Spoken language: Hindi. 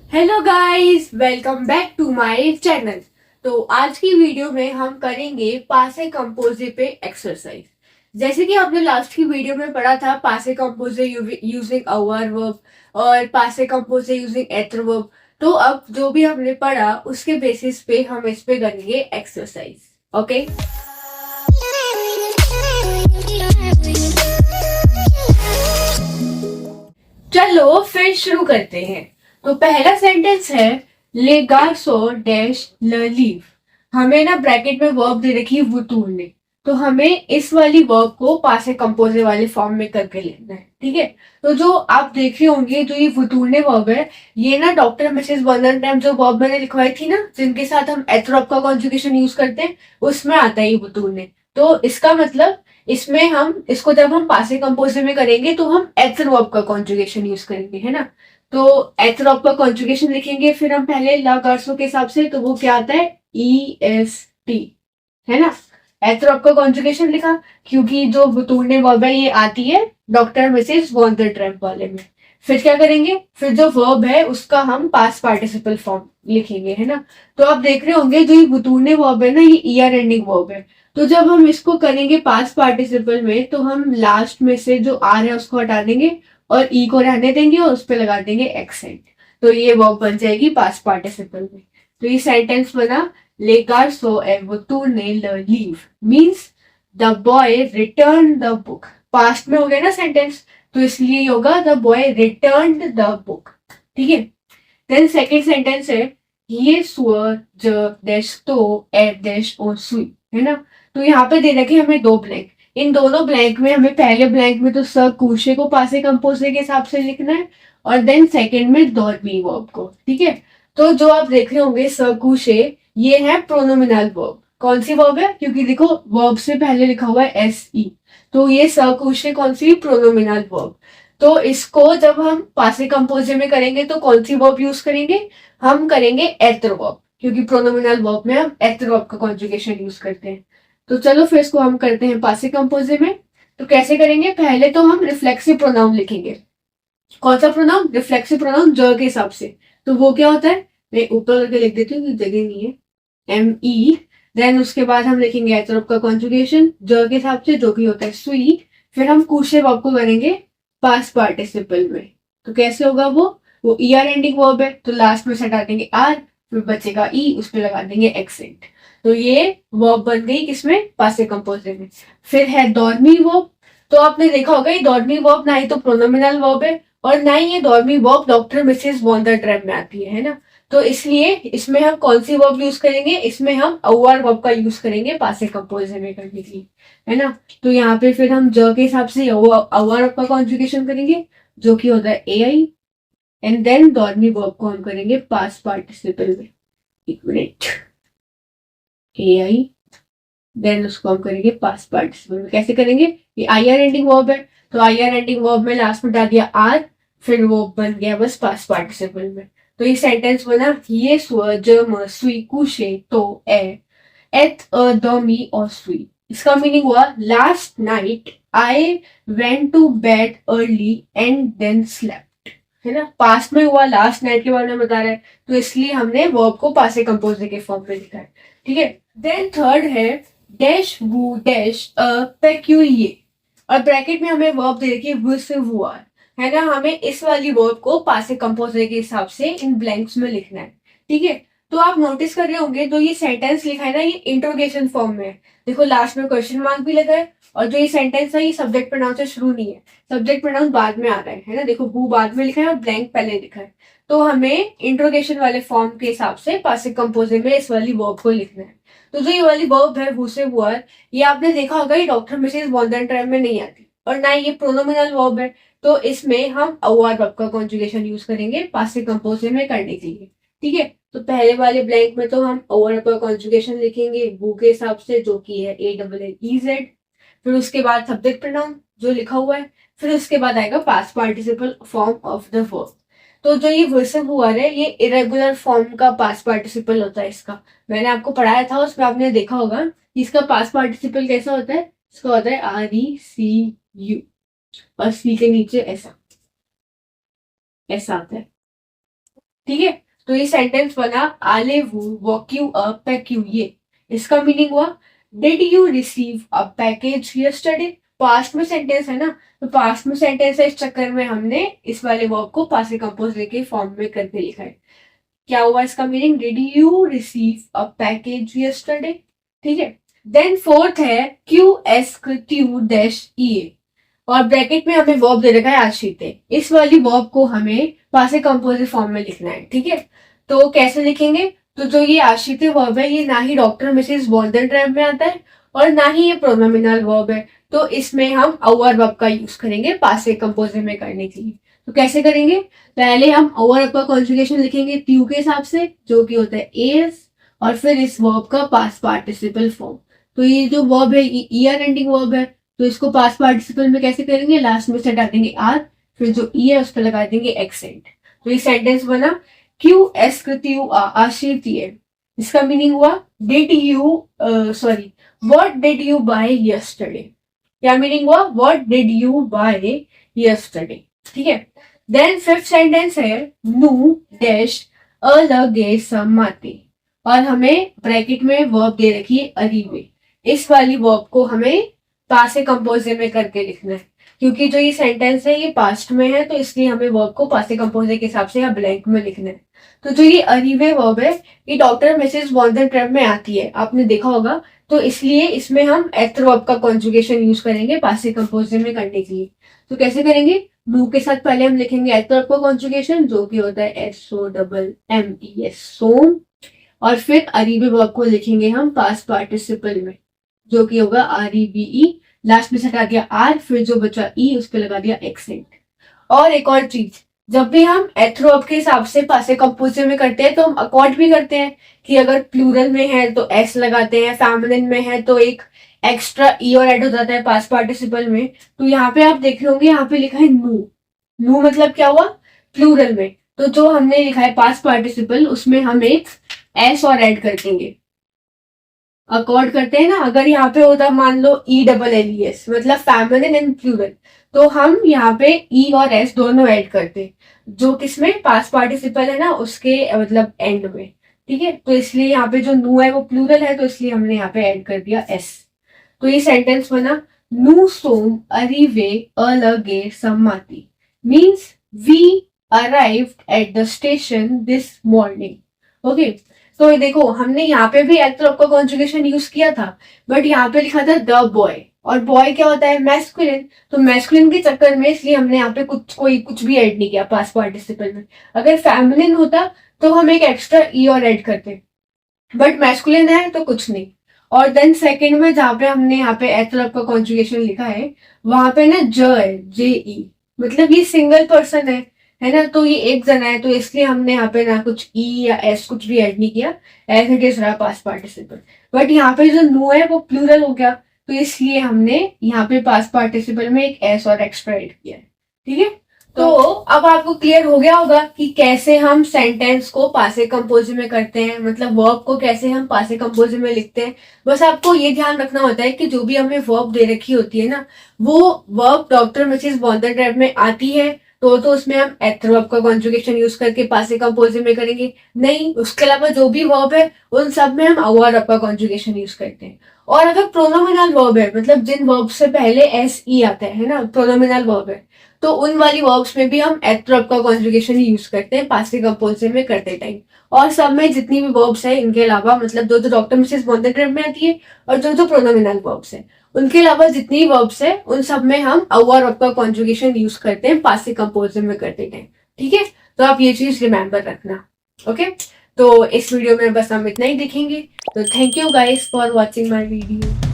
Hello guys, welcome back to my channel. तो आज की वीडियो में हम करेंगे पासे कंपोजे पे एक्सरसाइज। जैसे कि आपने लास्ट की वीडियो में पढ़ा था पासे कंपोजे यूजिंग अवर वर्ब और पासे कंपोजे यूजिंग एत्र वर्ब। तो अब जो भी हमने पढ़ा उसके बेसिस पे हम इस पे करेंगे एक्सरसाइज। ओके, चलो फिर शुरू करते हैं। तो पहला सेंटेंस है ले गार्सो डैश ल लीव। हमें ना ब्रैकेट में वर्ब दे रखी है वुतूरने, तो हमें इस वाली वर्ब को पासे कंपोजे वाले फॉर्म में करके लेना है। ठीक है, तो जो आप देख रहे होंगे जो ये वुतूरने वर्ब है, ये ना डॉक्टर मिसेस वर्नर टाइम जो वर्ब मैंने लिखवाई थी ना, जिनके साथ हम एथरोप का कॉन्जुगेशन यूज करते हैं, उसमें आता है ये वुतूरने। तो इसका मतलब इसमें हम इसको जब हम पासे कंपोजिट में करेंगे तो हम एथर वर्ब का कॉन्जुगेशन यूज करेंगे, है ना। तो एथर वर्ब का कॉन्जुगेशन लिखेंगे, फिर हम पहले ला गार्सो के हिसाब से, तो वो क्या आता है EST, है ना। एथर वर्ब का कॉन्जुगेशन लिखा क्योंकि जो बुतूरने वर्ब है ये आती है doctor Mrs von the trap वाले में। फिर क्या करेंगे, फिर जो वर्ब है उसका हम पास्ट पार्टिसिपल फॉर्म लिखेंगे, है ना। तो आप देख रहे होंगे जो ये बुतूरने वर्ब है ना, ये ईयर एंडिंग वर्ब है। तो जब हम इसको करेंगे पास्ट पार्टिसिपल में, तो हम लास्ट में से जो आर है उसको हटा देंगे और ई को रहने देंगे और उस पर लगा देंगे एक्सेंट। तो ये वर्ब बन जाएगी पास्ट पार्टिसिपल में। तो ये सेंटेंस बना लेकर सो एव तूने leave means the boy return the book. Past में हो गया ना सेंटेंस, तो इसलिए होगा the boy return the book. ठीक है, देन सेकेंड सेंटेंस है ये स्वर ज डैश तो ए डैश ओ सुई, है ना। तो यहाँ पे दे रखे हमें दो ब्लैंक। इन दोनों ब्लैंक में हमें पहले ब्लैंक में तो स कूशे को पासे कंपोजे के हिसाब से लिखना है और देन सेकंड में डॉर्मी वर्ब को। ठीक है, तो जो आप देख रहे होंगे स कूशे, ये है प्रोनोमिनल वर्ब। कौन सी वर्ब है, क्योंकि देखो वर्ब से पहले लिखा हुआ है SE, तो ये स कूशे कौन सी प्रोनोमिनल वर्ब। तो इसको जब हम पासे कंपोजे में करेंगे तो कौन सी वर्ब यूज करेंगे, हम करेंगे एत्र वर्ब, क्योंकि प्रोनोमिनल वर्ब में हम एत्र वर्ब का कॉन्जुगेशन यूज करते हैं। तो चलो फिर इसको हम करते हैं पासे कंपोजे में। तो कैसे करेंगे, पहले तो हम रिफ्लेक्सिव प्रोनाउन लिखेंगे। कौन सा प्रोनाउन, रिफ्लेक्सिव प्रोनाउन ज के हिसाब से। तो वो क्या होता है, मैं ऊपर करके लिख देती हूँ, जगह नहीं है, ME। देन उसके बाद हम लिखेंगे एत्र वर्ब का कॉन्जुगेशन ज के हिसाब से, जो कि होता है सुई। फिर हम कूशे वर्ब को करेंगे पास्ट पार्टिसिपल में। तो कैसे होगा वो ER एंडिंग वर्ब है, तो लास्ट में से हटा देंगे आर, फिर बचेगा ई, उस पर लगा देंगे एक्सेंट। तो ये वर्ब बन गई किसमें, पासे कंपोजे में। फिर है डॉर्मी वर्ब। तो आपने देखा होगा ये डॉर्मी वर्ब ना ही तो प्रोनोमिनल वर्ब है और ना ही ये डॉर्मी verb doctor Mrs von the trap में आती है ना। तो इसलिए इसमें हम कौन सी वर्ब यूज करेंगे, इसमें हम अवर वर्ब का यूज करेंगे पासे कंपोजे में करने के लिए, है ना। तो यहाँ पे फिर हम ज के हिसाब से अवर वर्ब का कॉन्जुगेशन करेंगे, जो कि होता है AI। एंड देन डॉर्मी वर्ब को हम करेंगे पास्ट पार्टिसिपल में। एक मिनट, AI, देन उसको हम करेंगे पास्ट पार्टिसिपल में। कैसे करेंगे, ये IR एंडिंग वर्ब है, तो IR एंडिंग वर्ब में लास्ट में डाल दिया आर, फिर वो बन गया बस पास्ट पार्टिसिपल में। तो ये सेंटेंस बना ये स्व ज म सुई कुशे तो ए एट अ द मी और सुई। इसका मीनिंग हुआ last night I went to bed early and then slept, है ना। पास्ट में हुआ, लास्ट नाइट के बारे में बता रहा है, तो इसलिए हमने वर्ब को पासे कंपोजे के फॉर्म में लिखा है। ठीक है, देन थर्ड है डैश वू डैश अ पेक्यूलिए, और ब्रैकेट में हमें वर्ब दे रखी है वो से हुआ, है ना। हमें इस वाली वर्ब को पासे कंपोजे के हिसाब से इन ब्लैंक्स में लिखना है। ठीक है, तो आप नोटिस कर रहे होंगे जो ये सेंटेंस लिखा है ना, ये इंट्रोगेशन फॉर्म में है। देखो लास्ट में क्वेश्चन मार्क भी लगा है, और जो ये सेंटेंस है ये सब्जेक्ट प्रोनाउन से शुरू नहीं है, सब्जेक्ट प्रोनाउन बाद में आ रहा है ना। देखो हु बाद में लिखा है और ब्लैंक पहले लिखा है। तो हमें इंट्रोगेशन वाले फॉर्म के हिसाब से पासे कंपोजे में इस वाली वर्ब को लिखना है। तो जो ये वाली वर्ब है हु से हुआ, ये आपने देखा होगा ये डॉक्टर मिसेस वॉन ट्राइम में नहीं आती और ना ये प्रोनोमिनल वर्ब है। तो इसमें हम अवर वर्ब का कॉन्जुगेशन यूज करेंगे पासे कंपोजे में करने के लिए। ठीक है, तो पहले वाले ब्लैंक में तो हम ओवर का कॉन्जुगेशन लिखेंगे वो के हिसाब से, जो कि है ANNEZ। फिर उसके बाद सब्जेक्ट प्रोनाउन जो लिखा हुआ है, फिर उसके बाद आएगा past participle form of the verb. तो जो ये वर्सन हुआ है ये इरेगुलर फॉर्म का पास्ट पार्टिसिपल होता है इसका। मैंने आपको पढ़ाया था, उसमें आपने देखा होगा कि इसका पास्ट पार्टिसिपल कैसा होता है। इसका होता है RECU और सी के नीचे ऐसा ऐसा आता है। ठीक है। तो ये सेंटेंस बना आले वो walk you a pack you, ये इसका मीनिंग हुआ did you receive a package yesterday. Past में सेंटेंस है ना, तो पास्ट में सेंटेंस है, इस चक्कर में हमने इस वाले वर्ब को पास्ट कंपोजिट के फॉर्म में करके लिखा है। क्या हुआ इसका meaning, did you receive a package yesterday. ठीक है। देन फोर्थ है क्यू एस्क ट्यू डैश ई, और ब्रैकेट में हमें वर्ब दे रखा है आश्रित। इस वाली वर्ब को हमें पास्ट कंपोजिट फॉर्म में लिखना है। ठीक है। तो कैसे लिखेंगे, तो जो ये आश्रित वर्ब है ये ना ही डॉक्टर मिसेस वॉल्डन ट्रैप में आता है और ना ही ये प्रोनोमिनल वर्ब है, तो इसमें हम अवर वर्ब का यूज करेंगे पास्ट कंपोजिट में करने के लिए। तो कैसे करेंगे, पहले हम अवर वर्ब का कॉन्जुगेशन लिखेंगे ट्यू के हिसाब से, जो कि होता है एस, और फिर इस वर्ब का पास्ट पार्टिसिपल फॉर्म। तो ये जो वर्ब है ये ईयर एंडिंग वर्ब है, तो इसको पास्ट पार्टिसिपल में कैसे करेंगे, लास्ट में से हटा देंगे आर, फिर जो ई है उस पर लगा देंगे एक्सेंट। तो ये सेंटेंस बना क्यू एस यू आश्रित है। इसका मीनिंग हुआ did you sorry what did you buy yesterday. क्या मीनिंग हुआ, what did you buy yesterday. ठीक है। देन फिफ्थ सेंटेंस है नु डैश अलगे समाते, और हमें ब्रैकेट में वर्ब दे रखी है अरीवे। इस वाली वर्ब को हमें पास्ट कंपोजिट में करके लिखना है, क्योंकि जो ये सेंटेंस है ये पास्ट में है, तो इसलिए हमें वर्ब को पास्ट कंपोजिट के हिसाब से या ब्लैंक में लिखना है। तो जो ये अरीवे वर्ब है ये डॉक्टर मिसेस वॉल्डन ट्रैप में आती है, आपने देखा होगा, तो इसलिए इसमें हम एथ वर्ब का कॉन्जुगेशन यूज करेंगे पास्ट कंपोजिट में करने के लिए। तो कैसे करेंगे, नु के साथ पहले हम लिखेंगे एथ वर्ब का कॉन्जुगेशन, जो कि होता है SOMMES सोम, और फिर अरीबे वर्ब को लिखेंगे हम पास्ट पार्टिसिपल में, जो कि होगा REBE, लास्ट में से हटा दिया आर, फिर जो बचा ई उस पर लगा दिया एक्सेंट। और एक और चीज, जब भी हम एथ्रोप के हिसाब से पास्ट कंपोजिट में करते हैं तो हम अकॉर्ड भी करते हैं कि अगर प्लूरल में है तो एस लगाते हैं, फेमिनिन में है तो एक एक्स्ट्रा ई और ऐड हो जाता है पास्ट पार्टिसिपल में। तो यहाँ पे आप देख रहे होंगे, यहाँ पे लिखा है नू। नू मतलब क्या हुआ, प्लूरल में, तो जो हमने लिखा है पास्ट पार्टिसिपल उसमें हम एक एस और ऐड कर देंगे, अकॉर्ड करते हैं ना। अगर यहाँ पे होता मान लो ELLES मतलब फेमिनिन एंड प्लूरल, तो हम यहाँ पे ई और एस दोनों ऐड करते, जो किसमें पास्ट पार्टिसिपल है ना उसके मतलब एंड में। ठीक है। तो इसलिए यहाँ पे जो नू है वो प्लूरल है, तो इसलिए हमने यहाँ पे ऐड कर दिया एस। तो ये सेंटेंस बना नू सोम अरीवे अलगे सम्माती, means we arrived at the station this morning. Okay. तो देखो हमने यहाँ पे भी एक्टर का कॉन्जुगेशन यूज किया था, बट यहाँ पे लिखा था द बॉय, और बॉय क्या होता है, मैस्कुलिन। तो मैस्कुलिन के चक्कर में इसलिए हमने यहाँ पे कुछ भी ऐड नहीं किया पास्ट पार्टिसिपल में। अगर फेमिनिन होता तो हम एक एक्स्ट्रा ई और ऐड करते, बट मैस्कुलिन है तो कुछ नहीं। और देन सेकंड में जहाँ पे हमने यहाँ पे एक्टर का कॉन्जुगेशन लिखा है, वहां पे ना ज है, JE, मतलब ये सिंगल पर्सन है ना, तो ये एक जना है, तो इसलिए हमने यहाँ पे ना कुछ ई या एस कुछ भी ऐड नहीं किया, एज इट इज रहा पास्ट पार्टिसिपल। बट यहाँ पे जो नो है वो प्लूरल हो गया, तो इसलिए हमने यहाँ पे पास्ट पार्टिसिपल में एक एस और एक्स्ट्रा ऐड किया है। ठीक है। तो अब आपको क्लियर हो गया होगा कि कैसे हम सेंटेंस को पास्ट कंपोजिट में करते हैं, मतलब वर्ब को कैसे हम पास्ट कंपोजिट में लिखते हैं। बस आपको ये ध्यान रखना होता है कि जो भी हमें वर्ब दे रखी होती है ना, वो verb doctor Mrs Walden trap में आती है तो उसमें हम एथ वर्ब का कॉन्जुगेशन यूज करके पास्ट कंपोजिट में करेंगे। नहीं, उसके अलावा जो भी वर्ब है उन सब में हम अवर वर्ब का कॉन्जुगेशन यूज करते हैं। और अगर प्रोनोमिनल वर्ब है, मतलब जिन वर्ब से पहले SE आता है ना, प्रोनोमिनल वर्ब है, तो उन वाली वर्ब्स में भी हम एथ वर्ब का कॉन्जुगेशन यूज करते हैं पास्ट कंपोजिट में करते टाइम। और सब में जितनी भी वर्ब्स है इनके अलावा, मतलब जो डॉक्टर मिसेस वॉल्डन ट्रैप में आती है और जो प्रोनोमिनल वर्ब्स है उनके अलावा जितनी वर्ब्स है उन सब में हम अवर वर्ब का कॉन्जुगेशन यूज करते हैं पास्ट कंपोजिट में करते टाइम। ठीक है। तो आप ये चीज रिमेम्बर रखना। ओके। तो इस वीडियो में बस हम इतना ही देखेंगे। तो thank you guys for watching my video.